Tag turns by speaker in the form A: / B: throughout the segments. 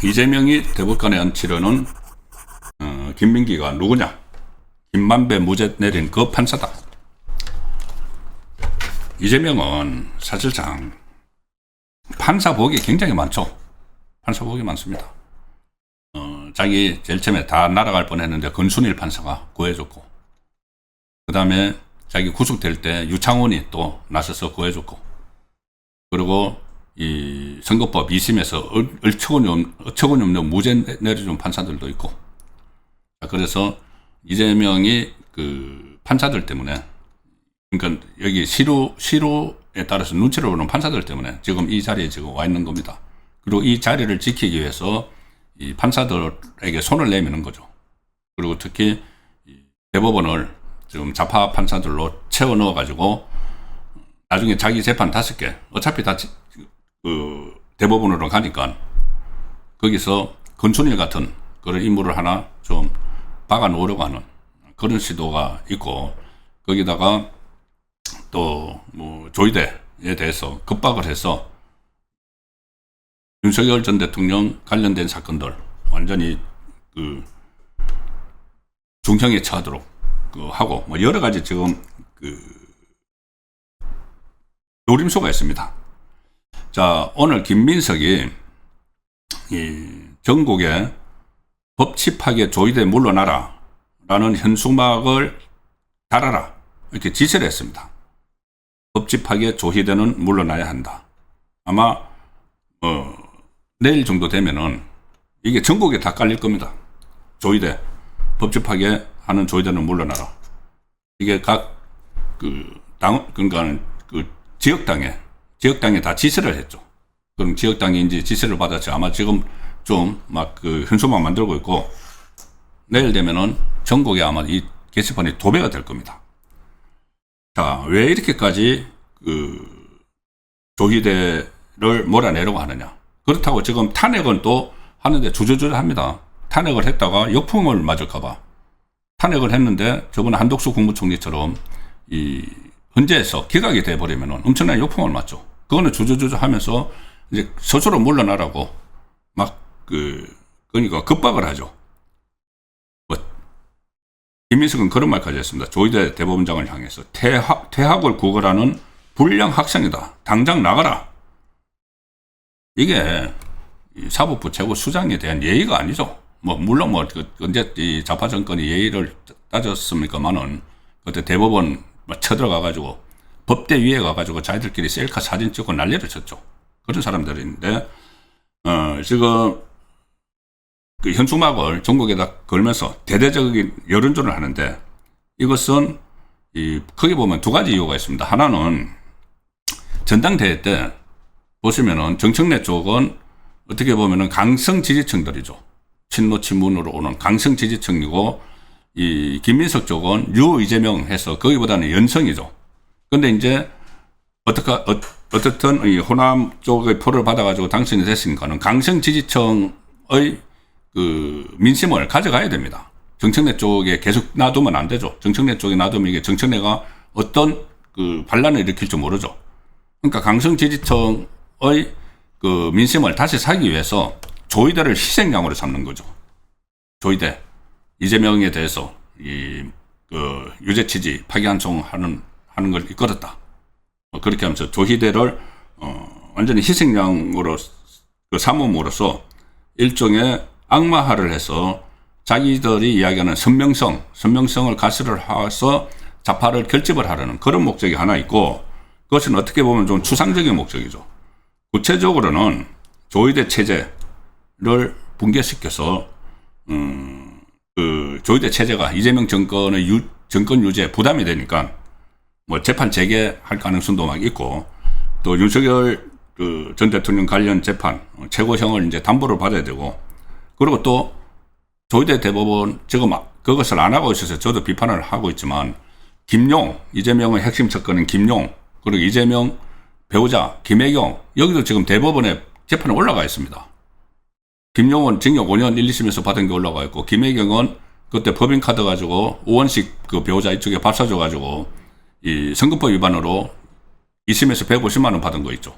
A: 이재명이 대법관에 앉히려는 김민기가 누구냐? 김만배 무죄 내린 그 판사다. 이재명은 사실상 판사복이 굉장히 많죠. 판사복이 많습니다. 자기 제일 처음에 다 날아갈 뻔했는데 권순일 판사가 구해줬고, 그 다음에 자기 구속될 때 유창훈이 또 나서서 구해줬고, 그리고 이 선거법 2심에서 어처구니 없는 무죄 내려준 판사들도 있고. 그래서 이재명이 그 판사들 때문에, 그러니까 여기 시루에 따라서 눈치를 보는 판사들 때문에 지금 이 자리에 지금 와 있는 겁니다. 그리고 이 자리를 지키기 위해서 이 판사들에게 손을 내미는 거죠. 그리고 특히 대법원을 지금 좌파 판사들로 채워 넣어 가지고 나중에 자기 재판 5개 어차피 다 대법원으로 가니까 거기서 권순일 같은 그런 인물을 하나 좀 박아 놓으려고 하는 그런 시도가 있고, 거기다가 또 뭐 조이대에 대해서 급박을 해서 윤석열 전 대통령 관련된 사건들 완전히 그 중형에 처하도록 하고 뭐 여러 가지 지금 그 노림수가 있습니다. 자, 오늘 김민석이 이 전국에 법치파괴 조이대 물러나라 라는 현수막을 달아라 이렇게 지시를 했습니다. 법치파괴 조희대는 물러나야 한다. 아마 내일 정도 되면은 이게 전국에 다 깔릴 겁니다. 조희대 법치파괴 하는 조희대는 물러나라. 이게 각 그러니까 그 지역당에 다 지시를 했죠. 그럼 지역당이 이제 지시를 받았지. 아마 지금 좀 막 그 현수막 만들고 있고, 내일 되면은 전국에 아마 이 게시판이 도배가 될 겁니다. 자, 왜 이렇게까지 그 조희대를 몰아내려고 하느냐? 그렇다고 지금 탄핵은 또 하는데 주저주저합니다. 탄핵을 했다가 역풍을 맞을까봐 탄핵을 했는데 저번에 한덕수 국무총리처럼 이 헌재에서 기각이 돼버리면은 엄청난 역풍을 맞죠. 그거는 주저주저하면서 이제 스스로 물러나라고 막 그러니까 급박을 하죠. 김민석은 그런 말까지 했습니다. 조희대 대법원장을 향해서 퇴학을 구걸하는 불량 학생이다. 당장 나가라. 이게 사법부 최고 수장에 대한 예의가 아니죠. 뭐 물론 언제 이 좌파 정권이 예의를 따졌습니까만은 그때 대법원 쳐들어가 가지고 법대 위에 가 가지고 자기들끼리 셀카 사진 찍고 난리를 쳤죠. 그런 사람들인데 지금 그 현수막을 전국에다 걸면서 대대적인 여론전을 하는데, 이것은 크게 보면 두 가지 이유가 있습니다. 하나는 전당대회 때 보시면은 정청래 쪽은 어떻게 보면은 강성 지지층들이죠. 친노 친문으로 오는 강성 지지층이고, 이 김민석 쪽은 이재명 해서 거기보다는 연성이죠. 근데 이제 어떻든 이 호남 쪽의 표를 받아가지고 당선이 됐으니까는 강성 지지층의 그 민심을 가져가야 됩니다. 정청래 쪽에 계속 놔두면 안 되죠. 정청래 쪽에 놔두면 이게 정청래가 어떤 그 반란을 일으킬지 모르죠. 그러니까 강성 지지층의 그 민심을 다시 사기 위해서 조희대를 희생양으로 삼는 거죠. 조희대 이재명에 대해서 그 유죄 취지 파기환송하는 걸 이끌었다. 그렇게 하면서 조희대를 완전히 희생양으로 삼음으로써 일종의 악마화를 해서 자기들이 이야기하는 선명성을 가스를 해서 좌파를 결집을 하려는 그런 목적이 하나 있고, 그것은 어떻게 보면 좀 추상적인 목적이죠. 구체적으로는 조희대 체제를 붕괴시켜서 그 조희대 체제가 이재명 정권의 정권 유지에 부담이 되니까 뭐 재판 재개할 가능성도 막 있고, 또 윤석열 그 전 대통령 관련 재판 최고형을 이제 담보를 받아야 되고, 그리고 또 조희대 대법원 지금 그것을 안 하고 있어서 저도 비판을 하고 있지만, 김용 이재명의 핵심 척건은 김용, 그리고 이재명 배우자 김혜경, 여기도 지금 대법원에 재판에 올라가 있습니다. 김용은 징역 5년 1, 2심에서 받은 게 올라가 있고, 김혜경은 그때 법인카드 가지고 우원식 그 배우자 이쪽에 밥 사줘가지고 이 선거법 위반으로 2심에서 150만 원 받은 거 있죠.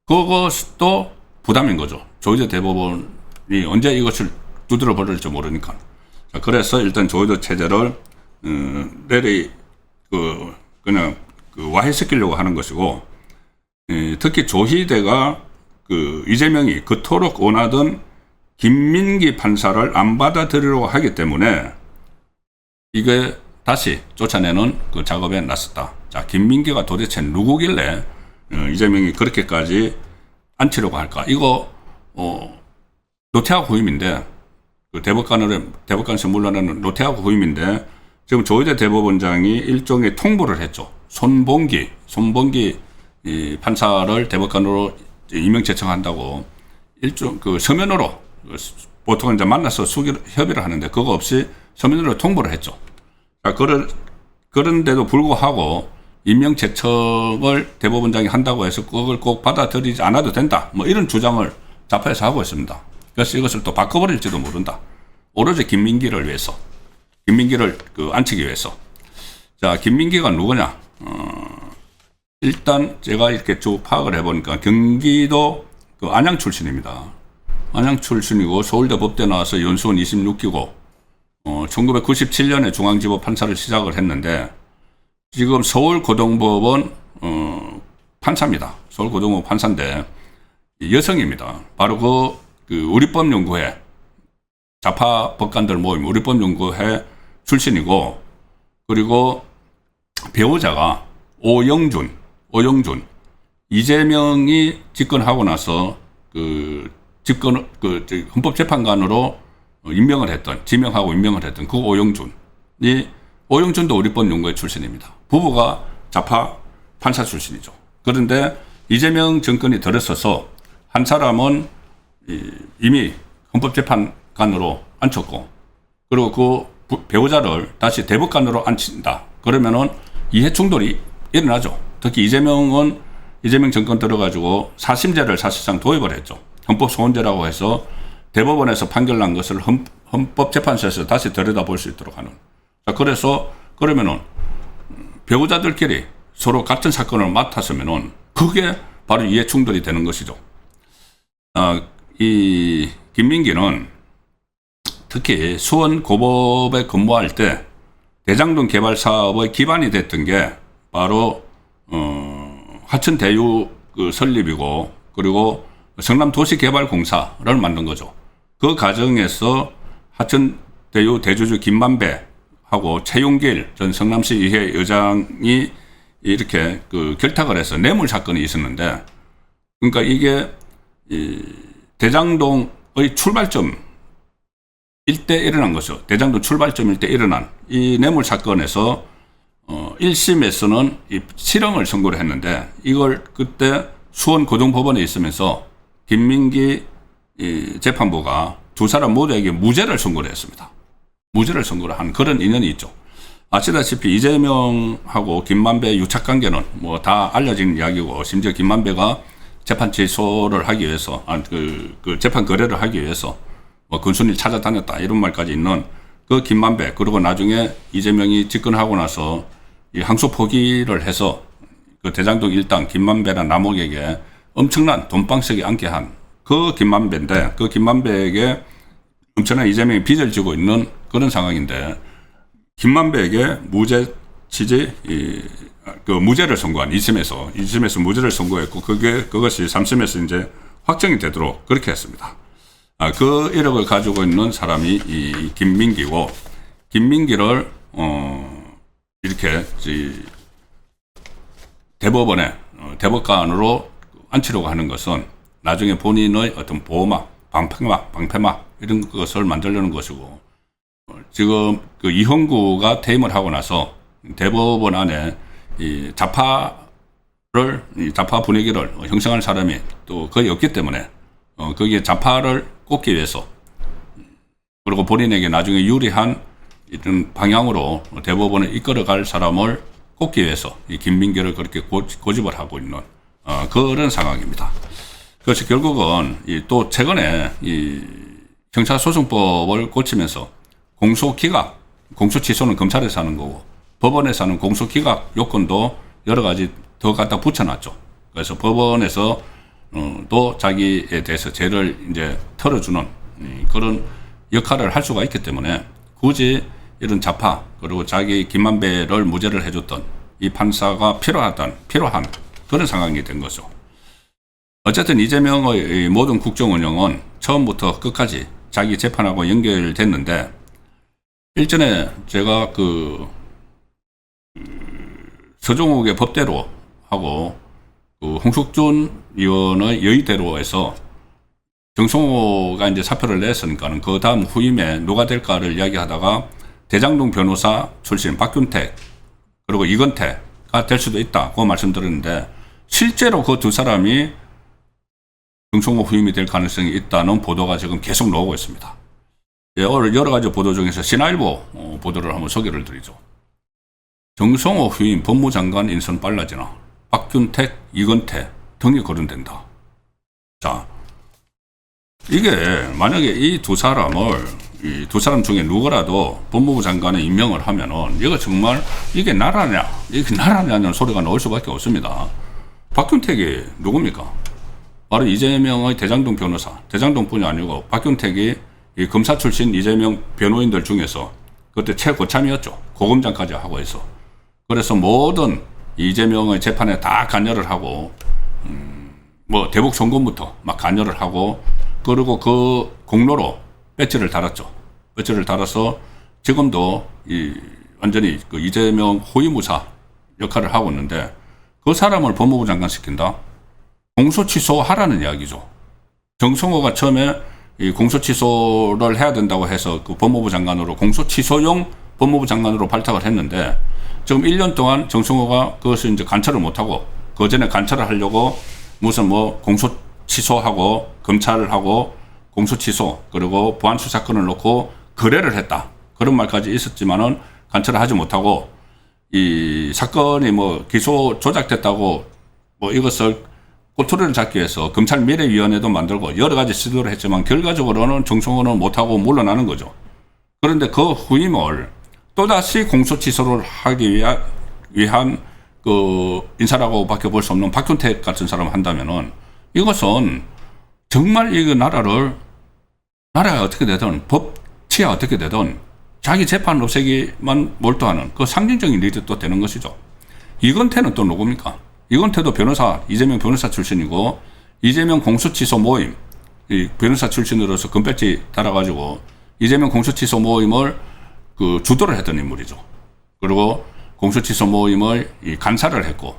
A: 그것도 부담인 거죠. 조희대 대법원이 언제 이것을 두드려 버릴지 모르니까. 자, 그래서 일단 조희대 체제를 내리 그냥 와해시키려고 하는 것이고, 특히 조희대가 이재명이 그토록 원하던 김민기 판사를 안 받아들이려고 하기 때문에 이게 다시 쫓아내는 그 작업에 나섰다. 자, 김민기가 도대체 누구길래 이재명이 그렇게까지 앉히려고 할까? 이거 노태하 후임인데, 그 대법관에서 물러나는 노태하 후임인데, 지금 조희대 대법원장이 일종의 통보를 했죠. 손봉기 이 판사를 대법관으로 임명 제청한다고 일종 그 서면으로, 보통 이제 만나서 협의를 하는데 그거 없이 서면으로 통보를 했죠. 자, 그런데도 불구하고 임명 제청을 대법원장이 한다고 해서 그걸 꼭 받아들이지 않아도 된다, 뭐 이런 주장을 좌파에서 하고 있습니다. 그래서 이것을 또 바꿔버릴지도 모른다. 오로지 김민기를 위해서, 김민기를 앉히기 위해서. 자, 김민기가 누구냐? 일단 제가 이렇게 쭉 파악을 해보니까 경기도 안양 출신입니다. 안양 출신이고 서울대 법대 나와서 연수원 26기고 1997년에 중앙지법 판사를 시작을 했는데 지금 서울고등법원 판사입니다. 서울고등법원 판사인데 여성입니다. 바로 우리법연구회, 좌파 법관들 모임 우리법연구회 출신이고, 그리고 배우자가 오영준, 이재명이 집권하고 나서 헌법재판관으로 지명하고 임명을 했던 그 오영준도 우리법연구회 출신입니다. 부부가 좌파 판사 출신이죠. 그런데 이재명 정권이 들어서서 한 사람은 이미 헌법재판관으로 앉혔고, 그리고 그 배우자를 다시 대법관으로 앉힌다. 그러면은 이해충돌이 일어나죠. 특히 이재명 정권 들어가지고 사심제를 사실상 도입을 했죠. 헌법소원제라고 해서 대법원에서 판결난 것을 헌법재판소에서 다시 들여다볼 수 있도록 하는. 자, 그래서 그러면은 배우자들끼리 서로 같은 사건을 맡았으면은 그게 바로 이해충돌이 되는 것이죠. 이 김민기는 특히 수원고법에 근무할 때 대장동 개발 사업의 기반이 됐던 게 바로 하천대유 설립이고, 그리고 성남도시개발공사를 만든 거죠. 그 과정에서 하천대유 대주주 김만배하고 최용길 전 성남시 의회 의장이 이렇게 결탁을 해서 뇌물 사건이 있었는데, 그러니까 이게 대장동의 출발점 일대 일어난 거죠. 대장동 출발점 일대 일어난 이 뇌물 사건에서 1심에서는 이 실형을 선고를 했는데, 이걸 그때 수원고등법원에 있으면서 김민기 재판부가 두 사람 모두에게 무죄를 선고를 했습니다. 무죄를 선고를 한 그런 인연이 있죠. 아시다시피 이재명하고 김만배 유착관계는 뭐 다 알려진 이야기고, 심지어 김만배가 재판 취소를 하기 위해서, 재판 거래를 하기 위해서 뭐 근순일 찾아다녔다 이런 말까지 있는 그 김만배, 그리고 나중에 이재명이 집권하고 나서 이 항소 포기를 해서 그 대장동 일당 김만배라는 남욱에게 엄청난 돈방석에 앉게 한 그 김만배인데, 그 김만배에게 엄청난 이재명이 빚을 지고 있는 그런 상황인데, 김만배에게 무죄를 선고한 2심에서 무죄를 선고했고, 그것이 3심에서 이제 확정이 되도록 그렇게 했습니다. 그 1억을 가지고 있는 사람이 이 김민기고, 김민기를 이렇게 대법원에 대법관으로 앉히려고 하는 것은 나중에 본인의 어떤 보호막, 방패막 이런 것을 만들려는 것이고, 지금 이형구가 퇴임을 하고 나서 대법원 안에 이 좌파 분위기를 형성할 사람이 또 거의 없기 때문에 거기에 좌파를 꽂기 위해서, 그리고 본인에게 나중에 유리한 이런 방향으로 대법원을 이끌어갈 사람을 꽂기 위해서 이 김민기를 그렇게 고집을 하고 있는 그런 상황입니다. 그래서 결국은 또 최근에 이 형사소송법을 고치면서 공소기각, 공소취소는 검찰에서 하는 거고 법원에서 하는 공소기각 요건도 여러 가지 더 갖다 붙여놨죠. 그래서 법원에서 또 자기에 대해서 죄를 이제 털어주는 그런 역할을 할 수가 있기 때문에 굳이 이런 자파 그리고 자기 김만배를 무죄를 해줬던 이 판사가 필요한 그런 상황이 된 거죠. 어쨌든 이재명의 모든 국정 운영은 처음부터 끝까지 자기 재판하고 연결됐는데 일전에 제가 서종욱의 법대로 하고 홍석준 의원의 여의대로에서 정성호가 이제 사표를 냈으니까는 그 다음 후임에 누가 될까를 이야기하다가 대장동 변호사 출신 박균택 그리고 이건태가 될 수도 있다고 말씀드렸는데 실제로 그 두 사람이 정성호 후임이 될 가능성이 있다는 보도가 지금 계속 나오고 있습니다. 오늘 여러 가지 보도 중에서 신화일보 보도를 한번 소개를 드리죠. 정성호 후임 법무장관 인선 빨라지나 박균택, 이건태 등이 거론된다. 자, 이게 만약에 이 두 사람 중에 누구라도 법무부 장관에 임명을 하면은 이거 정말 이게 나라냐는 소리가 나올 수밖에 없습니다. 박균택이 누굽니까? 바로 이재명의 대장동 변호사, 대장동뿐이 아니고 박균택이 이 검사 출신 이재명 변호인들 중에서 그때 최고참이었죠. 고검장까지 하고 있어. 그래서 모든 이재명의 재판에 다 관여를 하고 뭐 대북 송금부터 막 관여를 하고 그리고 그 공로로 배지를 달았죠. 배지를 달아서 지금도 완전히 그 이재명 호위무사 역할을 하고 있는데 그 사람을 법무부 장관 시킨다? 공소 취소하라는 이야기죠. 정성호가 처음에 이 공소 취소를 해야 된다고 해서 그 법무부 장관으로 공소 취소용 법무부 장관으로 발탁을 했는데 지금 1년 동안 정성호가 그것을 이제 관철을 못하고 그 전에 관철을 하려고 무슨 뭐 공소 취소하고 검찰을 하고 공소 취소 그리고 보안 수사권을 놓고 거래를 했다. 그런 말까지 있었지만은 관철을 하지 못하고 이 사건이 뭐 기소 조작됐다고 뭐 이것을 꼬투리를 잡기 위해서 검찰 미래위원회도 만들고 여러 가지 시도를 했지만 결과적으로는 정성호는 못하고 물러나는 거죠. 그런데 그 후임을 또다시 공소 취소를 하기 위한 그 인사라고밖에 볼 수 없는 박균택 같은 사람을 한다면은 이것은 정말 이 나라가 어떻게 되든 법치가 어떻게 되든 자기 재판 없애기만 몰두하는 그 상징적인 일이 또 되는 것이죠. 이건태는 또 누굽니까? 이건태도 변호사, 이재명 변호사 출신이고 이재명 공소취소 모임, 이 변호사 출신으로서 금배지 달아가지고 이재명 공소취소 모임을 그 주도를 했던 인물이죠. 그리고 공소취소 모임을 간사를 했고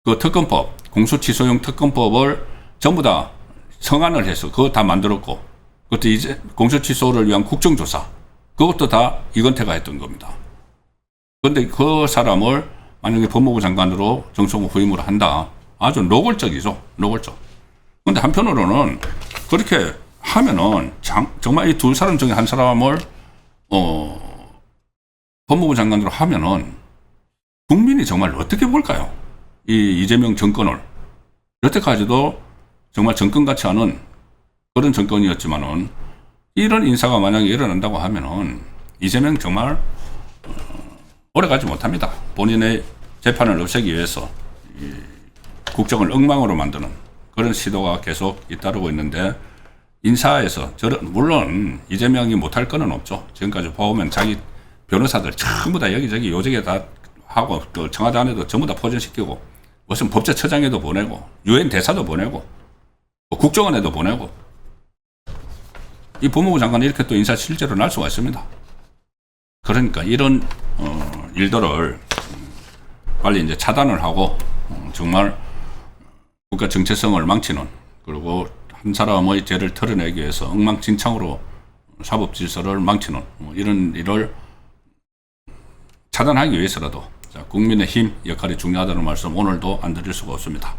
A: 그 특검법, 공소취소용 특검법을 전부 다 성안을 해서 그거 다 만들었고 그것도 이제 공소취소를 위한 국정조사 그것도 다 이건태가 했던 겁니다. 그런데 그 사람을 만약에 법무부 장관으로 정성호 후임을 한다. 아주 노골적이죠. 노골적. 그런데 한편으로는 그렇게 하면은 정말 이 두 사람 중에 한 사람을 법무부 장관으로 하면은 국민이 정말 어떻게 볼까요? 이 이재명 정권을 여태까지도 정말 정권 같지 않은 그런 정권이었지만은 이런 인사가 만약에 일어난다고 하면은 이재명 정말 오래 가지 못합니다. 본인의 재판을 없애기 위해서 국정을 엉망으로 만드는 그런 시도가 계속 잇따르고 있는데 인사에서 물론 이재명이 못할 거는 없죠. 지금까지 보면 자기 변호사들 전부 다 여기저기 요직에 다 하고 또 청와대 안에도 전부 다 포진시키고 무슨 법제처장에도 보내고 유엔 대사도 보내고 국정원에도 보내고 이 법무부 장관이 이렇게 또 인사 실제로 날 수가 있습니다. 그러니까 이런 일들을 빨리 이제 차단을 하고 정말 국가 정체성을 망치는 그리고 한 사람의 죄를 털어내기 위해서 엉망진창으로 사법 질서를 망치는 이런 일을 차단하기 위해서라도 국민의 힘 역할이 중요하다는 말씀 오늘도 안 드릴 수가 없습니다.